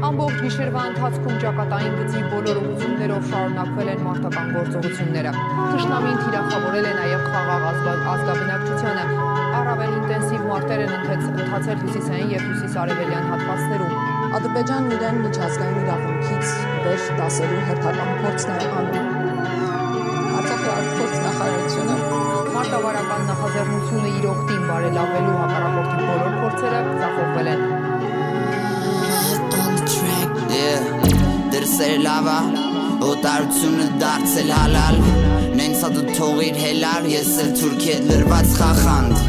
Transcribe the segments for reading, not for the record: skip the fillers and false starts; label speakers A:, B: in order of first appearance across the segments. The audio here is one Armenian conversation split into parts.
A: Ամբողջ գիշերվա ընթացքում ճակատային գծի բոլոր ուղղություններով շարունակվել են մարտական գործողությունները։ Թշնամին թիրախավորել է նաև խաղաղ ազգաբնակչությանը։ Առավել ինտենսիվ մարտեր են ընթացել հյուսիսային եւ հյուսիսարևելյան հատվածներում։
B: Ադրբեջանն իրեն միջազգային իրավունքից վեր դասելու հերթական փորձն է անում։ Արցախի արտգործնախարարությունը
A: մարտավարական նախաձեռնությունը իր օգտին բարելավելու հակառակորդի բոլոր փորձերը ձախողվել են։
C: Դրսերը լավա, օտարությունը դարձել հալալ, նենցա դու թողիր հելար, ես էլ թուրքի հետ լրված խախանդ։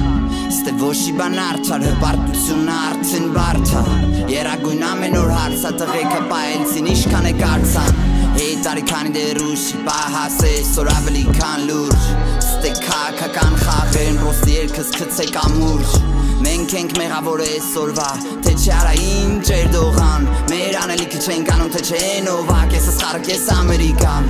C: Ստե ոչի բան արդար, հպարտությունը արդեն բարդա, երագույն ամեն օր հարցա տղեկը պայելցին իշքան է կարցան, Հեի տարիքանի դերուշի պահաս է սոր ավելի կան լուրջ, Ստե կակական խաղեն, ռոստի երկս կծեք ամուրջ, Մենք ենք մեղավոր է սորվա, թե չէ արա ինչ էր դողան, մեր անելիքը չեն կանում, թե չէ նովակ, ես սխարը կես ամերիկան,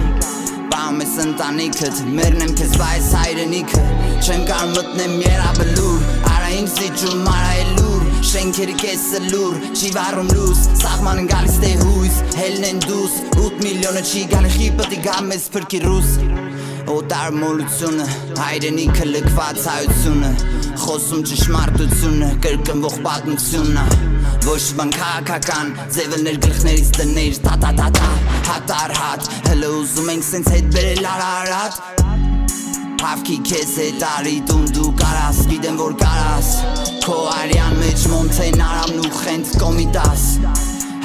C: Բամ ես ընտանիքըտ, մերն եմ կեզ վայս հայրենիքը, չեմ կար մտնեմ երաբլուր, արա ինչ զիջում արա է լուր, շենքերի կեսը լուր, չի վարում լուս, սաղմանն գալիս թե հույս, հելն են դուս, 8 միլիոնը չի գալի խիպըտի գամ ես պրկի ռուս, Օտար մոլությունը, հայրենիքը լկված հայությունը, խոսում ճշմարտությունը, կրկնվող պատմությունը, ոչ բան քաղաքական, ձևելներ գլխներից դներ, տա-տա-տա-տա, հատ-առ-հատ, հլը ուզում ենք սենց հետ բերել արարատ, Հավքի քեզ հետ արի տուն դու կարաս, գիտեմ որ կարաս, քո արյան մեջ մոնթեն արամն ու խենթ կոմիտաս,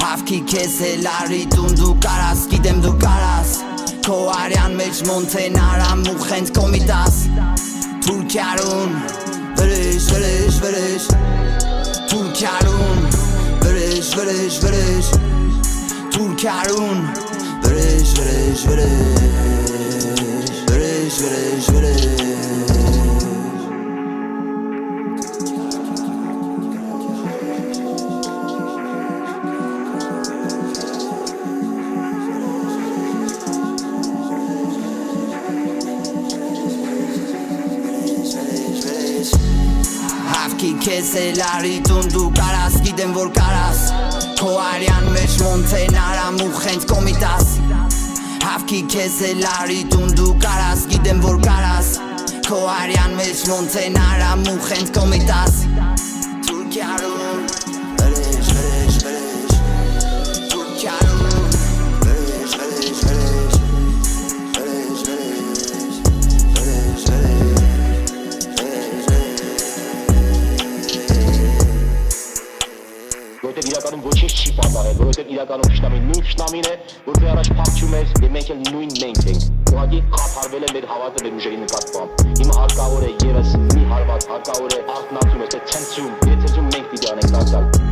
C: Հավքի քեզ հետ արի տուն դու կարաս, գիտեմ դու կարաս, Քո արյան մեջ մոնթեն արամ ու խենթ կոմիտաս, Թուրքիարուն, վրեժ, վրեժ, վրեժ, Թուրքիարուն, վրեժ, վրեժ, վրեժ, Թուրքիարուն, վրեժ, վրեժ, վրեժ, վրեժ, վրեժ, վրեժ Հավքի քեզ էլ արի տուն դու կարաս, գիտեմ որ կարաս, Քո արյան մեջ մոնթեն արամ ու խենթ կոմիտաս, Հավքի քեզ էլ արի տուն դու կարաս, գիտեմ որ կարաս, Քո արյան մեջ մոնթեն արամ ու խենթ կոմիտաս, Թուրքիարուն, վրեժ, վրեժ, վրեժ, Թուրքիարուն, վրեժ, վրեժ, վրեժ, վրեժ, վրեժ, վրեժ,
D: Որովհետև իրականում ոչինչ չի պատահել, որովհետև իրականում թշնամին նույն թշնամին է, որտեղ առաջ փախչում էր, եւ մենք էլ նույն մենք ենք։ Ուղղակի խաթարվել է մեր հավատը մեր ուժերի նկատմամբ։ Հիմա հարկավոր է եւս մի հարված, հարկավոր է արտնացում, թե ցենզում, եթե ցենզում մենք պիտի անենք դարձալ։